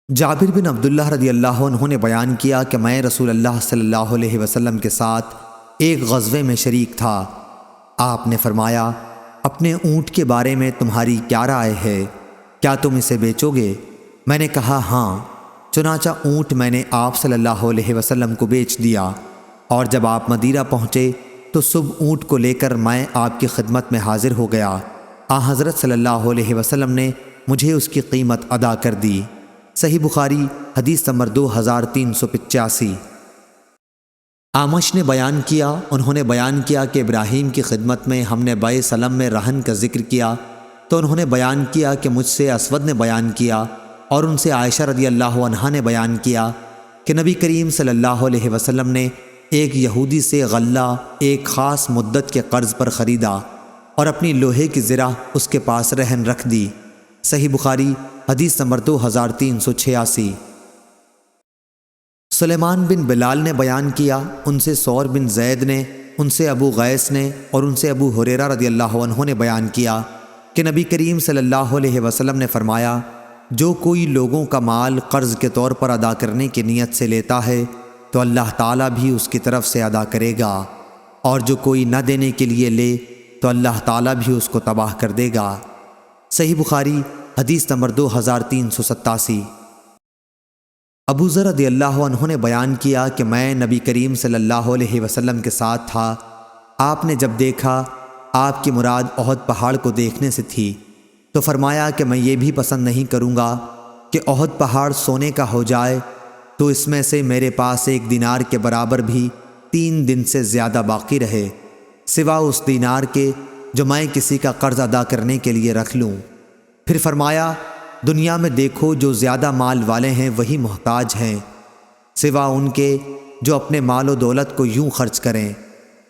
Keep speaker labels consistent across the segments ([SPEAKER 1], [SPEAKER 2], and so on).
[SPEAKER 1] جابر بن عبداللہ رضی اللہ عنہ نے بیان کیا کہ میں رسول اللہ صلی اللہ علیہ وسلم کے ساتھ ایک غزوے میں شریک تھا۔ آپ نے فرمایا، اپنے اونٹ کے بارے میں تمہاری کیا رائے ہے؟ کیا تم اسے بیچو گے؟ میں نے کہا ہاں۔ چنانچہ اونٹ میں نے آپ صلی اللہ علیہ وسلم کو بیچ دیا، اور جب آپ مدینہ پہنچے تو صبح اونٹ کو لے کر میں آپ کی خدمت میں حاضر ہو گیا۔ حضرت صلی اللہ علیہ وسلم نے مجھے اس کی قیمت ادا کر دی۔ صحیح بخاری حدیث نمبر 2385۔ اعمش نے بیان کیا، انہوں نے بیان کیا کہ ابراہیم کی خدمت میں ہم نے بیع سلم میں رہن کا ذکر کیا تو انہوں نے بیان کیا کہ مجھ سے اسود نے بیان کیا اور ان سے عائشہ رضی اللہ عنہا نے بیان کیا کہ نبی کریم صلی اللہ علیہ وسلم نے ایک یہودی سے غلہ ایک خاص مدت کے قرض پر خریدا اور اپنی لوہے کی زرہ اس کے پاس رہن رکھ دی۔ صحیح بخاری حدیث نمبر 2386۔ سلیمان بن بلال نے بیان کیا، ان سے ثور بن زید نے، ان سے ابو غیث نے اور ان سے ابو ہریرہ رضی اللہ عنہ نے بیان کیا کہ نبی کریم صلی اللہ علیہ وسلم نے فرمایا، جو کوئی لوگوں کا مال قرض کے طور پر ادا کرنے کی نیت سے لیتا ہے تو اللہ تعالیٰ بھی اس کی طرف سے ادا کرے گا، اور جو کوئی نہ دینے کے لیے لے تو اللہ تعالیٰ بھی اس کو تباہ کر دے گا۔ صحیح بخاری حدیث نمبر 2387۔ ابو ذر رضی اللہ عنہ نے بیان کیا کہ میں نبی کریم صلی اللہ علیہ وسلم کے ساتھ تھا۔ آپ نے جب دیکھا آپ کی مراد احد پہاڑ کو دیکھنے سے تھی تو فرمایا کہ میں یہ بھی پسند نہیں کروں گا کہ احد پہاڑ سونے کا ہو جائے تو اس میں سے میرے پاس ایک دینار کے برابر بھی 3 دن سے زیادہ باقی رہے، سوا اس دینار کے جو میں کسی کا قرض ادا کرنے کے لیے رکھ لوں۔ پھر فرمایا، دنیا میں دیکھو جو زیادہ مال والے ہیں وہی محتاج ہیں، سوا ان کے جو اپنے مال و دولت کو یوں خرچ کریں۔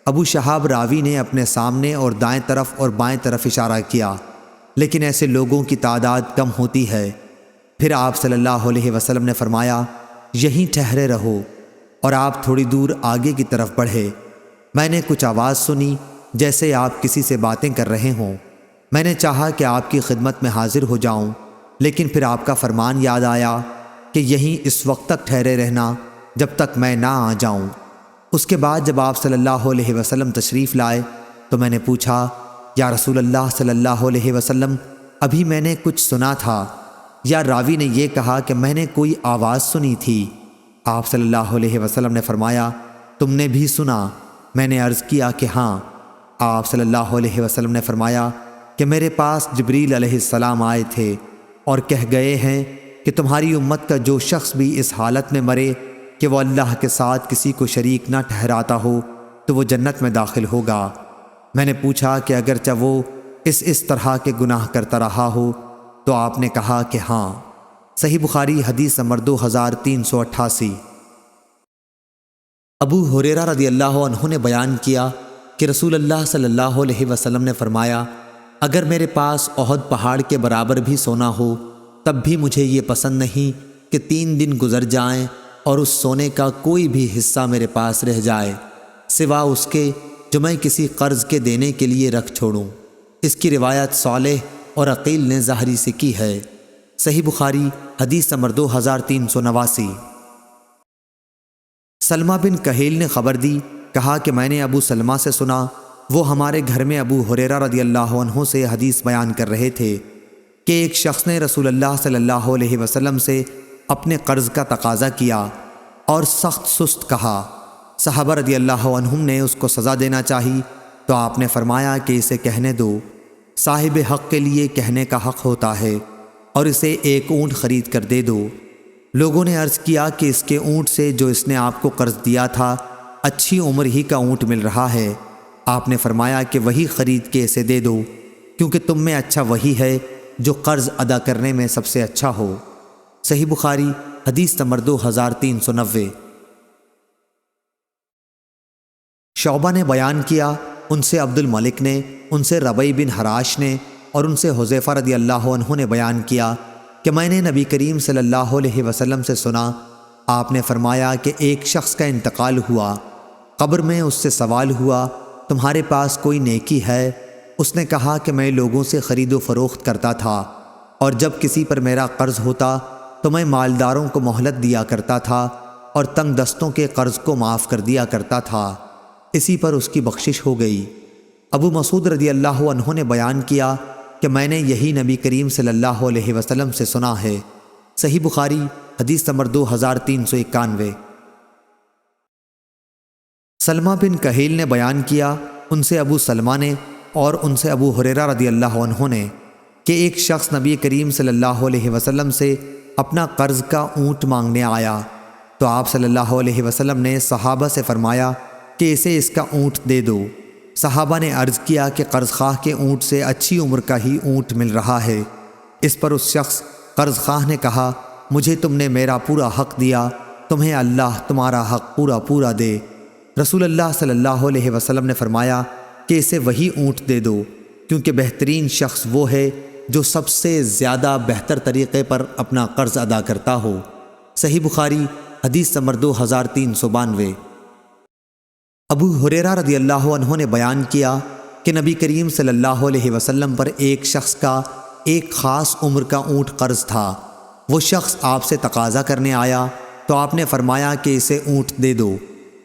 [SPEAKER 1] ابو شہاب راوی نے اپنے سامنے اور دائیں طرف اور بائیں طرف اشارہ کیا، لیکن ایسے لوگوں کی تعداد کم ہوتی ہے۔ پھر آپ صلی اللہ علیہ وسلم نے فرمایا، یہیں ٹھہرے رہو، اور آپ تھوڑی دور آگے کی طرف بڑھے۔ میں نے کچھ آواز سنی جیسے آپ کسی سے باتیں کر رہے ہوں۔ میں نے چاہا کہ آپ کی خدمت میں حاضر ہو جاؤں، لیکن پھر آپ کا فرمان یاد آیا کہ یہیں اس وقت تک ٹھہرے رہنا جب تک میں نہ آ جاؤں۔ اس کے بعد جب آپ صلی اللہ علیہ وسلم تشریف لائے تو میں نے پوچھا، یا رسول اللہ صلی اللہ علیہ وسلم، ابھی میں نے کچھ سنا تھا؟ یا راوی نے یہ کہا کہ میں نے کوئی آواز سنی تھی؟ آپ صلی اللہ علیہ وسلم نے فرمایا، تم نے بھی سنا؟ میں نے عرض کیا کہ ہاں۔ آپ صلی اللہ علیہ وسلم نے فرمایا کہ میرے پاس جبریل علیہ السلام آئے تھے اور کہہ گئے ہیں کہ تمہاری امت کا جو شخص بھی اس حالت میں مرے کہ وہ اللہ کے ساتھ کسی کو شریک نہ ٹھہراتا ہو تو وہ جنت میں داخل ہوگا۔ میں نے پوچھا کہ اگرچہ وہ اس طرح کے گناہ کرتا رہا ہو تو آپ نے کہا کہ ہاں۔ صحیح بخاری حدیث نمبر 2388۔ ابو ہریرہ رضی اللہ عنہ نے بیان کیا کہ رسول اللہ صلی اللہ علیہ وسلم نے فرمایا، اگر میرے پاس احد پہاڑ کے برابر بھی سونا ہو تب بھی مجھے یہ پسند نہیں کہ 3 دن گزر جائیں اور اس سونے کا کوئی بھی حصہ میرے پاس رہ جائے، سوا اس کے جو میں کسی قرض کے دینے کے لیے رکھ چھوڑوں۔ اس کی روایت صالح اور عقیل نے ظاہری سے کی ہے۔ صحیح بخاری حدیث نمبر 2389۔ سلمہ بن کہیل نے خبر دی، کہا کہ میں نے ابو سلمہ سے سنا، وہ ہمارے گھر میں ابو ہریرہ رضی اللہ عنہ سے حدیث بیان کر رہے تھے کہ ایک شخص نے رسول اللہ صلی اللہ علیہ وسلم سے اپنے قرض کا تقاضا کیا اور سخت سست کہا۔ صحابہ رضی اللہ عنہم نے اس کو سزا دینا چاہی تو آپ نے فرمایا کہ اسے کہنے دو، صاحب حق کے لیے کہنے کا حق ہوتا ہے، اور اسے ایک اونٹ خرید کر دے دو۔ لوگوں نے عرض کیا کہ اس کے اونٹ سے جو اس نے آپ کو قرض دیا تھا اچھی عمر ہی کا اونٹ مل رہا ہے۔ آپ نے فرمایا کہ وہی خرید کے اسے دے دو، کیونکہ تم میں اچھا وہی ہے جو قرض ادا کرنے میں سب سے اچھا ہو۔ صحیح بخاری حدیث نمبر 2390۔ شعبہ نے بیان کیا، ان سے عبد الملک نے، ان سے ربیع بن حراش نے اور ان سے حذیفہ رضی اللہ عنہ نے بیان کیا کہ میں نے نبی کریم صلی اللہ علیہ وسلم سے سنا، آپ نے فرمایا کہ ایک شخص کا انتقال ہوا، قبر میں اس سے سوال ہوا، تمہارے پاس کوئی نیکی ہے؟ اس نے کہا کہ میں لوگوں سے خرید و فروخت کرتا تھا، اور جب کسی پر میرا قرض ہوتا تو میں مالداروں کو مہلت دیا کرتا تھا اور تنگ دستوں کے قرض کو معاف کر دیا کرتا تھا۔ اسی پر اس کی بخشش ہو گئی۔ ابو مسعود رضی اللہ عنہ نے بیان کیا کہ میں نے یہی نبی کریم صلی اللہ علیہ وسلم سے سنا ہے۔ صحیح بخاری حدیث نمبر 2391۔ سلمہ بن کہیل نے بیان کیا، ان سے ابو سلمہ نے اور ان سے ابو ہریرہ رضی اللہ عنہ نے کہ ایک شخص نبی کریم صلی اللہ علیہ وسلم سے اپنا قرض کا اونٹ مانگنے آیا تو آپ صلی اللہ علیہ وسلم نے صحابہ سے فرمایا کہ اسے اس کا اونٹ دے دو۔ صحابہ نے عرض کیا کہ قرض خواہ کے اونٹ سے اچھی عمر کا ہی اونٹ مل رہا ہے۔ اس پر اس شخص قرض خواہ نے کہا، مجھے تم نے میرا پورا حق دیا، تمہیں اللہ تمہارا حق پورا دے۔ رسول اللہ صلی اللہ علیہ وسلم نے فرمایا کہ اسے وہی اونٹ دے دو، کیونکہ بہترین شخص وہ ہے جو سب سے زیادہ بہتر طریقے پر اپنا قرض ادا کرتا ہو۔ صحیح بخاری حدیث نمبر 2392۔ ابو ہریرہ رضی اللہ عنہ نے بیان کیا کہ نبی کریم صلی اللہ علیہ وسلم پر ایک شخص کا ایک خاص عمر کا اونٹ قرض تھا۔ وہ شخص آپ سے تقاضا کرنے آیا تو آپ نے فرمایا کہ اسے اونٹ دے دو۔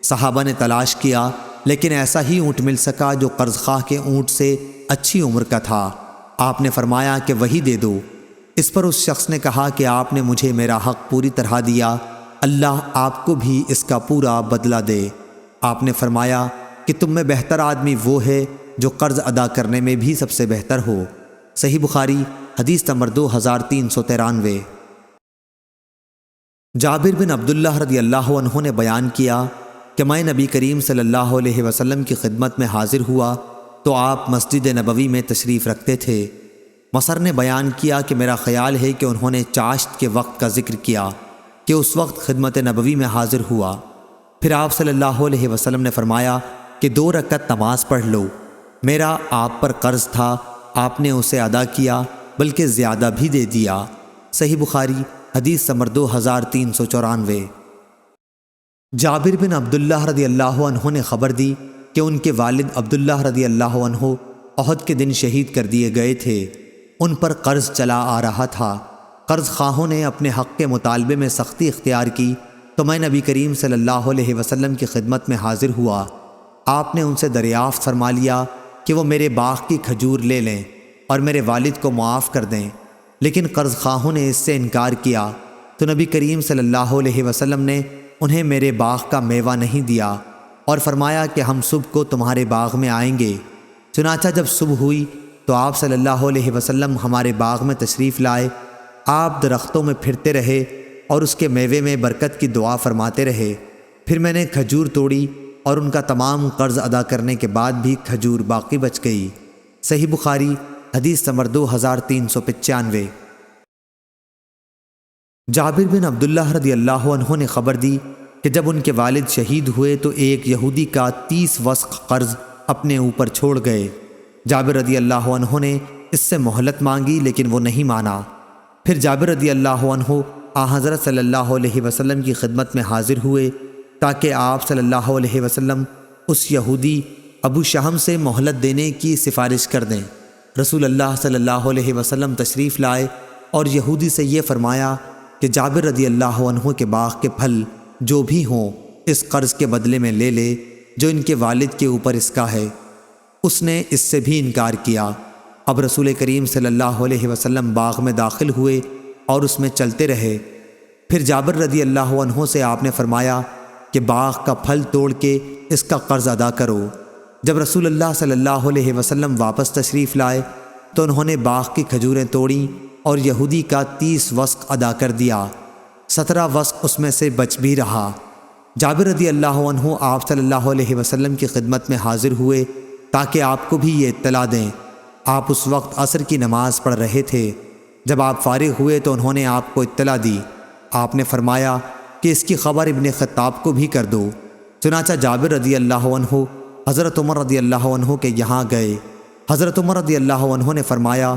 [SPEAKER 1] صحابہ نے تلاش کیا لیکن ایسا ہی اونٹ مل سکا جو قرض خواہ کے اونٹ سے اچھی عمر کا تھا۔ آپ نے فرمایا کہ وہی دے دو۔ اس پر اس شخص نے کہا کہ آپ نے مجھے میرا حق پوری طرح دیا، اللہ آپ کو بھی اس کا پورا بدلہ دے۔ آپ نے فرمایا کہ تم میں بہتر آدمی وہ ہے جو قرض ادا کرنے میں بھی سب سے بہتر ہو۔ صحیح بخاری حدیث نمبر 2393۔ جابر بن عبداللہ رضی اللہ عنہ نے بیان کیا کہ میں نبی کریم صلی اللہ علیہ وسلم کی خدمت میں حاضر ہوا تو آپ مسجد نبوی میں تشریف رکھتے تھے۔ مصر نے بیان کیا کہ میرا خیال ہے کہ انہوں نے چاشت کے وقت کا ذکر کیا کہ اس وقت خدمت نبوی میں حاضر ہوا۔ پھر آپ صلی اللہ علیہ وسلم نے فرمایا کہ 2 رکعت نماز پڑھ لو، میرا آپ پر قرض تھا، آپ نے اسے ادا کیا بلکہ زیادہ بھی دے دیا۔ صحیح بخاری حدیث نمبر 2394۔ جابر بن عبداللہ رضی اللہ عنہ نے خبر دی کہ ان کے والد عبداللہ رضی اللہ عنہ احد کے دن شہید کر دیے گئے تھے۔ ان پر قرض چلا آ رہا تھا۔ قرض خواہوں نے اپنے حق کے مطالبے میں سختی اختیار کی تو میں نبی کریم صلی اللہ علیہ وسلم کی خدمت میں حاضر ہوا۔ آپ نے ان سے دریافت فرما لیا کہ وہ میرے باغ کی کھجور لے لیں اور میرے والد کو معاف کر دیں، لیکن قرض خواہوں نے اس سے انکار کیا تو نبی کریم صلی اللہ علیہ وسلم نے انہیں میرے باغ کا میوہ نہیں دیا اور فرمایا کہ ہم صبح کو تمہارے باغ میں آئیں گے۔ چنانچہ جب صبح ہوئی تو آپ صلی اللہ علیہ وسلم ہمارے باغ میں تشریف لائے۔ آپ درختوں میں پھرتے رہے اور اس کے میوے میں برکت کی دعا فرماتے رہے۔ پھر میں نے کھجور توڑی اور ان کا تمام قرض ادا کرنے کے بعد بھی کھجور باقی بچ گئی۔ صحیح بخاری حدیث نمبر 2395۔ جابر بن عبداللہ رضی اللہ عنہ نے خبر دی کہ جب ان کے والد شہید ہوئے تو ایک یہودی کا 30 وسق قرض اپنے اوپر چھوڑ گئے۔ جابر رضی اللہ عنہ نے اس سے مہلت مانگی لیکن وہ نہیں مانا۔ پھر جابر رضی اللہ عنہ حضرت صلی اللہ علیہ وسلم کی خدمت میں حاضر ہوئے تاکہ آپ صلی اللہ علیہ وسلم اس یہودی ابو شہم سے مہلت دینے کی سفارش کر دیں۔ رسول اللہ صلی اللہ علیہ وسلم تشریف لائے اور یہودی سے یہ فرمایا کہ جابر رضی اللہ عنہ کے باغ کے پھل جو بھی ہوں اس قرض کے بدلے میں لے لے جو ان کے والد کے اوپر اس کا ہے۔ اس نے اس سے بھی انکار کیا۔ اب رسول کریم صلی اللہ علیہ وسلم باغ میں داخل ہوئے اور اس میں چلتے رہے۔ پھر جابر رضی اللہ عنہ سے آپ نے فرمایا کہ باغ کا پھل توڑ کے اس کا قرض ادا کرو۔ جب رسول اللہ صلی اللہ علیہ وسلم واپس تشریف لائے تو انہوں نے باغ کی کھجوریں توڑیں اور یہودی کا 30 وسق ادا کر دیا، 17 وسق اس میں سے بچ بھی رہا۔ جابر رضی اللہ عنہ آپ صلی اللہ علیہ وسلم کی خدمت میں حاضر ہوئے تاکہ آپ کو بھی یہ اطلاع دیں۔ آپ اس وقت عصر کی نماز پڑھ رہے تھے۔ جب آپ فارغ ہوئے تو انہوں نے آپ کو اطلاع دی۔ آپ نے فرمایا کہ اس کی خبر ابن خطاب کو بھی کر دو۔ چنانچہ جابر رضی اللہ عنہ حضرت عمر رضی اللہ عنہ کے یہاں گئے۔ حضرت عمر رضی اللہ عنہ نے فرمایا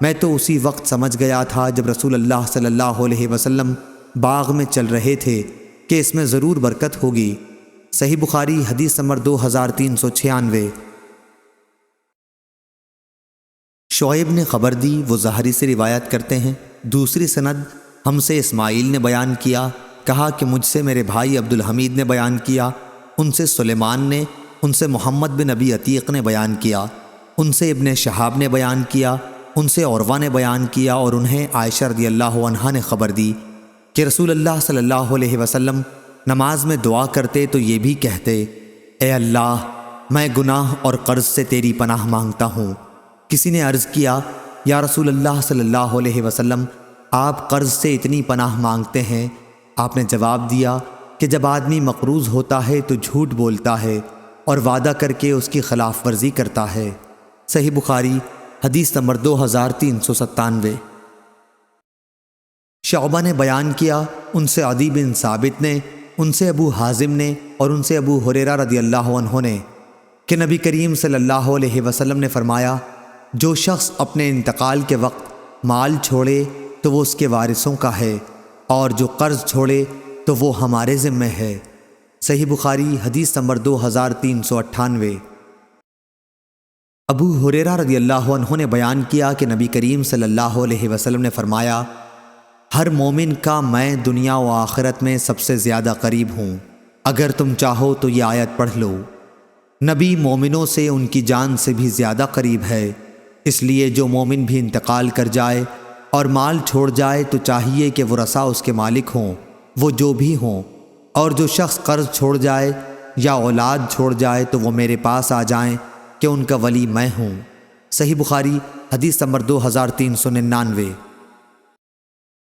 [SPEAKER 1] میں تو اسی وقت سمجھ گیا تھا جب رسول اللہ صلی اللہ علیہ وسلم باغ میں چل رہے تھے کہ اس میں ضرور برکت ہوگی۔ صحیح بخاری حدیث نمبر 2396۔ شعیب نے خبر دی، وہ زہری سے روایت کرتے ہیں۔ دوسری سند ہم سے اسماعیل نے بیان کیا، کہا کہ مجھ سے میرے بھائی عبد الحمید نے بیان کیا، ان سے سلیمان نے، ان سے محمد بن ابی عتیق نے بیان کیا، ان سے ابن شہاب نے بیان کیا، ان سے عروہ نے بیان کیا، اور انہیں عائشہ رضی اللہ عنہا نے خبر دی کہ رسول اللہ صلی اللہ علیہ وسلم نماز میں دعا کرتے تو یہ بھی کہتے، اے اللہ، میں گناہ اور قرض سے تیری پناہ مانگتا ہوں۔ کسی نے عرض کیا، یا رسول اللہ صلی اللہ علیہ وسلم، آپ قرض سے اتنی پناہ مانگتے ہیں؟ آپ نے جواب دیا کہ جب آدمی مقروض ہوتا ہے تو جھوٹ بولتا ہے اور وعدہ کر کے اس کی خلاف ورزی کرتا ہے۔ صحیح بخاری حدیث نمبر 2397۔ شعبہ نے بیان کیا، ان سے عدی بن ثابت نے، ان سے ابو حازم نے، اور ان سے ابو ہریرہ رضی اللہ عنہ نے کہ نبی کریم صلی اللہ علیہ وسلم نے فرمایا، جو شخص اپنے انتقال کے وقت مال چھوڑے تو وہ اس کے وارثوں کا ہے، اور جو قرض چھوڑے تو وہ ہمارے ذمہ ہے۔ صحیح بخاری حدیث نمبر 2398۔ ابو ہریرہ رضی اللہ عنہ نے بیان کیا کہ نبی کریم صلی اللہ علیہ وسلم نے فرمایا، ہر مومن کا میں دنیا و آخرت میں سب سے زیادہ قریب ہوں، اگر تم چاہو تو یہ آیت پڑھ لو۔ نبی مومنوں سے ان کی جان سے بھی زیادہ قریب ہے، اس لیے جو مومن بھی انتقال کر جائے اور مال چھوڑ جائے تو چاہیے کہ ورثاء اس کے مالک ہوں، وہ جو بھی ہوں، اور جو شخص قرض چھوڑ جائے یا اولاد چھوڑ جائے تو وہ میرے پاس آ جائیں کہ ان کا ولی میں ہوں۔ صحیح بخاری حدیث نمبر 2399۔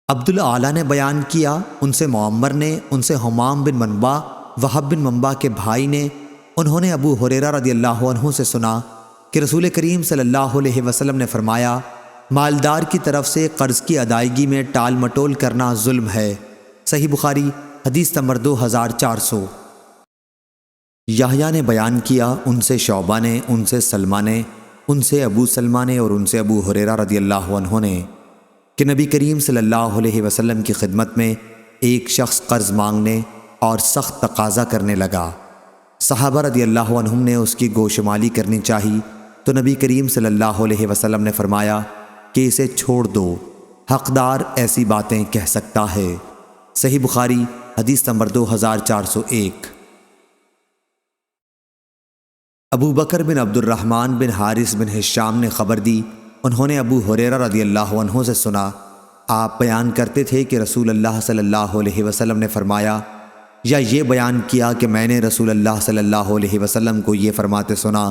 [SPEAKER 1] عبدالعالی نے بیان کیا، ان سے معمر نے، ان سے حمام بن منبع، وہب بن منبع کے بھائی نے، انہوں نے ابو ہریرہ رضی اللہ عنہ سے سنا کہ رسول کریم صلی اللہ علیہ وسلم نے فرمایا، مالدار کی طرف سے قرض کی ادائیگی میں ٹال مٹول کرنا ظلم ہے۔ صحیح بخاری حدیث نمبر 2400۔ یحییٰ نے بیان کیا، ان سے شعبہ نے، ان سے سلمہ نے، ان سے ابو سلمہ نے، اور ان سے ابو ہریرہ رضی اللہ عنہ نے کہ نبی کریم صلی اللہ علیہ وسلم کی خدمت میں ایک شخص قرض مانگنے اور سخت تقاضا کرنے لگا۔ صحابہ رضی اللہ عنہم نے اس کی گوشمالی کرنی چاہی تو نبی کریم صلی اللہ علیہ وسلم نے فرمایا کہ اسے چھوڑ دو، حقدار ایسی باتیں کہہ سکتا ہے۔ صحیح بخاری حدیث نمبر 2401۔ ابو بکر بن عبد الرحمن بن حارث بن ہشام نے خبر دی، انہوں نے ابو ہریرہ رضی اللہ عنہ سے سنا، آپ بیان کرتے تھے کہ رسول اللہ صلی اللہ علیہ وسلم نے فرمایا، یا یہ بیان کیا کہ میں نے رسول اللہ صلی اللہ علیہ وسلم کو یہ فرماتے سنا،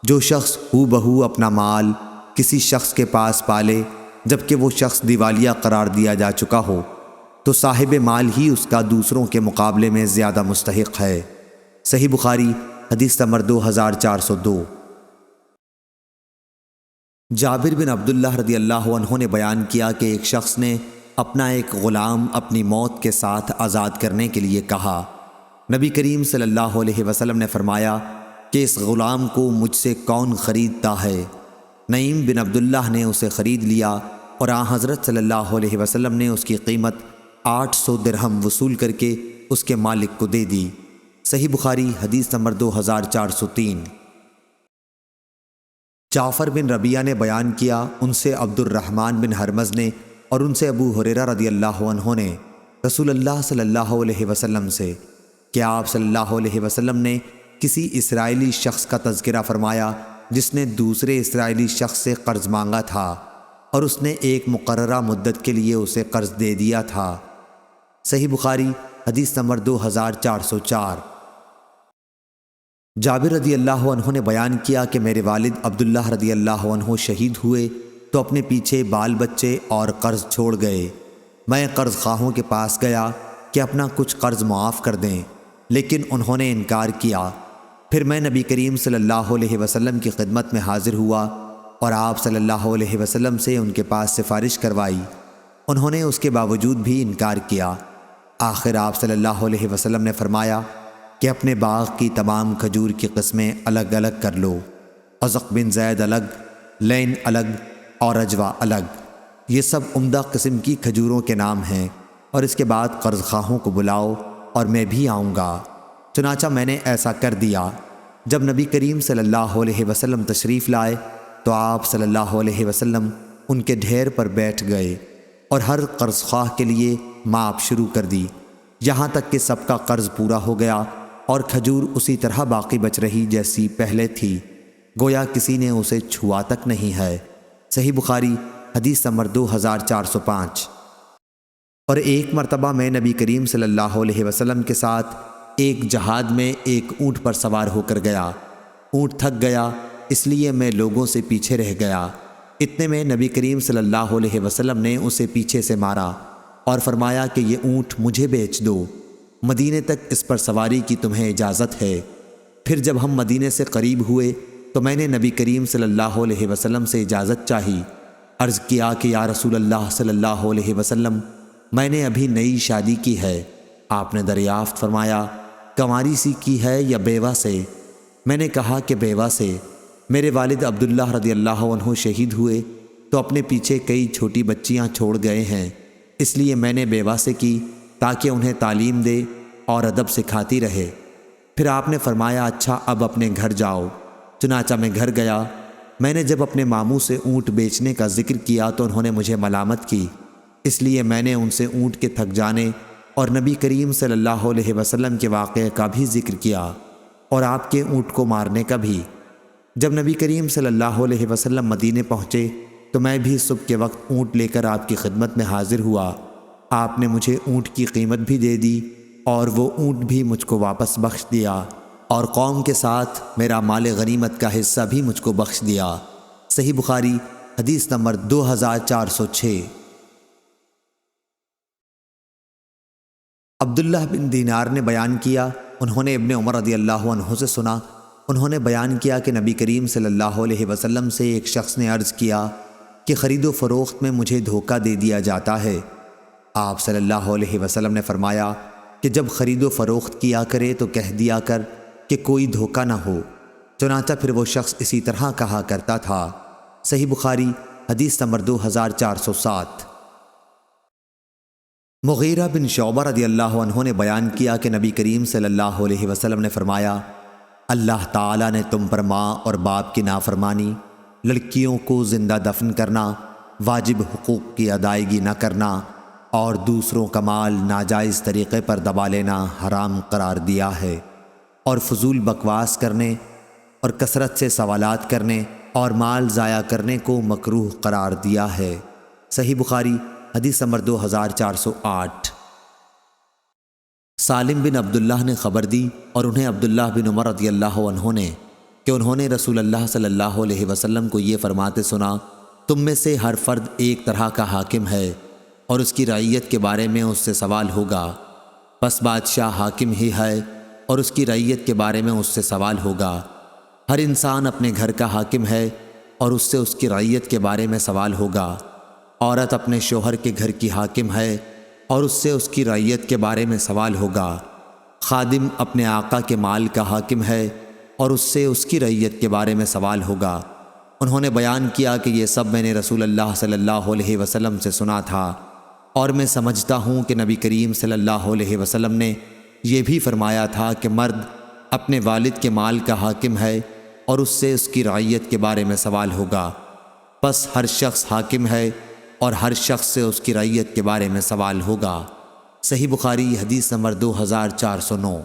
[SPEAKER 1] جو شخص ہو بہو اپنا مال کسی شخص کے پاس پالے جبکہ وہ شخص دیوالیہ قرار دیا جا چکا ہو تو صاحب مال ہی اس کا دوسروں کے مقابلے میں زیادہ مستحق ہے۔ صحیح بخاری حدیث نمبر 2402۔ جابر بن عبداللہ رضی اللہ عنہ نے بیان کیا کہ ایک شخص نے اپنا ایک غلام اپنی موت کے ساتھ آزاد کرنے کے لیے کہا۔ نبی کریم صلی اللہ علیہ وسلم نے فرمایا کہ اس غلام کو مجھ سے کون خریدتا ہے؟ نعیم بن عبداللہ نے اسے خرید لیا اور آن حضرت صلی اللہ علیہ وسلم نے اس کی قیمت 800 درہم وصول کر کے اس کے مالک کو دے دی۔ صحیح بخاری حدیث نمبر 2403۔ جعفر بن ربیعہ نے بیان کیا، ان سے عبد الرحمن بن حرمز نے اور ان سے ابو ہریرہ رضی اللہ عنہ نے رسول اللہ صلی اللہ علیہ وسلم سے کہ آپ صلی اللہ علیہ وسلم نے کسی اسرائیلی شخص کا تذکرہ فرمایا جس نے دوسرے اسرائیلی شخص سے قرض مانگا تھا اور اس نے ایک مقررہ مدت کے لیے اسے قرض دے دیا تھا۔ صحیح بخاری حدیث نمبر 2404۔ جابر رضی اللہ عنہ نے بیان کیا کہ میرے والد عبداللہ رضی اللہ عنہ شہید ہوئے تو اپنے پیچھے بال بچے اور قرض چھوڑ گئے۔ میں قرض خواہوں کے پاس گیا کہ اپنا کچھ قرض معاف کر دیں، لیکن انہوں نے انکار کیا۔ پھر میں نبی کریم صلی اللہ علیہ وسلم کی خدمت میں حاضر ہوا اور آپ صلی اللہ علیہ وسلم سے ان کے پاس سفارش کروائی۔ انہوں نے اس کے باوجود بھی انکار کیا۔ آخر آپ صلی اللہ علیہ وسلم نے فرمایا کہ اپنے باغ کی تمام کھجور کی قسمیں الگ الگ کر لو، عزق بن زید الگ، لین الگ اور اجوا الگ، یہ سب عمدہ قسم کی کھجوروں کے نام ہیں، اور اس کے بعد قرض خواہوں کو بلاؤ اور میں بھی آؤں گا۔ چنانچہ میں نے ایسا کر دیا۔ جب نبی کریم صلی اللہ علیہ وسلم تشریف لائے تو آپ صلی اللہ علیہ وسلم ان کے ڈھیر پر بیٹھ گئے۔ اور ہر قرض خواہ کے لیے معاف شروع کر دی، یہاں تک کہ سب کا قرض پورا ہو گیا اور کھجور اسی طرح باقی بچ رہی جیسی پہلے تھی، گویا کسی نے اسے چھوا تک نہیں ہے۔ صحیح بخاری حدیث نمبر 2405۔ اور ایک مرتبہ میں نبی کریم صلی اللہ علیہ وسلم کے ساتھ ایک جہاد میں ایک اونٹ پر سوار ہو کر گیا۔ اونٹ تھک گیا، اس لیے میں لوگوں سے پیچھے رہ گیا۔ اتنے میں نبی کریم صلی اللہ علیہ وسلم نے اسے پیچھے سے مارا اور فرمایا کہ یہ اونٹ مجھے بیچ دو، مدینے تک اس پر سواری کی تمہیں اجازت ہے۔ پھر جب ہم مدینے سے قریب ہوئے تو میں نے نبی کریم صلی اللہ علیہ وسلم سے اجازت چاہی۔ عرض کیا کہ یا رسول اللہ صلی اللہ علیہ وسلم، میں نے ابھی نئی شادی کی ہے۔ آپ نے دریافت فرمایا کنواری سی کی ہے یا بیوہ سے؟ میں نے کہا کہ بیوہ سے۔ میرے والد عبداللہ رضی اللہ عنہ شہید ہوئے تو اپنے پیچھے کئی چھوٹی بچیاں چھوڑ گئے ہیں، اس لیے میں نے بیوہ سے کی تاکہ انہیں تعلیم دے اور ادب سکھاتی رہے۔ پھر آپ نے فرمایا اچھا اب اپنے گھر جاؤ۔ چنانچہ میں گھر گیا۔ میں نے جب اپنے ماموں سے اونٹ بیچنے کا ذکر کیا تو انہوں نے مجھے ملامت کی، اس لیے میں نے ان سے اونٹ کے تھک جانے اور نبی کریم صلی اللہ علیہ وسلم کے واقعے کا بھی ذکر کیا اور آپ کے اونٹ کو مارنے کا بھی۔ جب نبی کریم صلی اللہ علیہ وسلم مدینے پہنچے تو میں بھی صبح کے وقت اونٹ لے کر آپ کی خدمت میں حاضر ہوا۔ آپ نے مجھے اونٹ کی قیمت بھی دے دی اور وہ اونٹ بھی مجھ کو واپس بخش دیا اور قوم کے ساتھ میرا مال غنیمت کا حصہ بھی مجھ کو بخش دیا۔ صحیح بخاری حدیث نمبر 2406۔ عبداللہ بن دینار نے بیان کیا، انہوں نے ابن عمر رضی اللہ عنہ سے سنا، انہوں نے بیان کیا کہ نبی کریم صلی اللہ علیہ وسلم سے ایک شخص نے عرض کیا کہ خرید و فروخت میں مجھے دھوکہ دے دیا جاتا ہے۔ آپ صلی اللہ علیہ وسلم نے فرمایا کہ جب خرید و فروخت کیا کرے تو کہہ دیا کر کہ کوئی دھوکہ نہ ہو۔ چنانچہ پھر وہ شخص اسی طرح کہا کرتا تھا۔ صحیح بخاری حدیث نمبر 2407۔ مغیرہ بن شعبہ رضی اللہ عنہ نے بیان کیا کہ نبی کریم صلی اللہ علیہ وسلم نے فرمایا اللہ تعالیٰ نے تم پر ماں اور باپ کی نافرمانی، لڑکیوں کو زندہ دفن کرنا، واجب حقوق کی ادائیگی نہ کرنا اور دوسروں کا مال ناجائز طریقے پر دبا لینا حرام قرار دیا ہے، اور فضول بکواس کرنے اور کثرت سے سوالات کرنے اور مال ضائع کرنے کو مکروہ قرار دیا ہے۔ صحیح بخاری حدیث نمبر 2408۔ سالم بن عبداللہ نے خبر دی اور انہیں عبداللہ بن عمر رضی اللہ عنہ نے کہ انہوں نے رسول اللہ صلی اللہ علیہ وسلم کو یہ فرماتے سنا تم میں سے ہر فرد ایک طرح کا حاکم ہے اور اس کی رعیت کے بارے میں اس سے سوال ہوگا، پس بادشاہ حاکم ہی ہے اور اس کی رعیت کے بارے میں اس سے سوال ہوگا۔ ہر انسان اپنے گھر کا حاکم ہے اور اس سے اس کی رعیت کے بارے میں سوال ہوگا۔ عورت اپنے شوہر کے گھر کی حاکم ہے اور اس سے اس کی رعیت کے بارے میں سوال ہوگا۔ خادم اپنے آقا کے مال کا حاکم ہے اور اس سے اس کی رعیت کے بارے میں سوال ہوگا۔ انہوں نے بیان کیا کہ یہ سب میں نے رسول اللہ صلی اللہ علیہ وسلم سے سنا تھا، اور میں سمجھتا ہوں کہ نبی کریم صلی اللہ علیہ وسلم نے یہ بھی فرمایا تھا کہ مرد اپنے والد کے مال کا حاکم ہے اور اس سے اس کی رعیت کے بارے میں سوال ہوگا، پس ہر شخص حاکم ہے اور ہر شخص سے اس کی رعیت کے بارے میں سوال ہوگا۔ صحیح بخاری حدیث نمبر 2409۔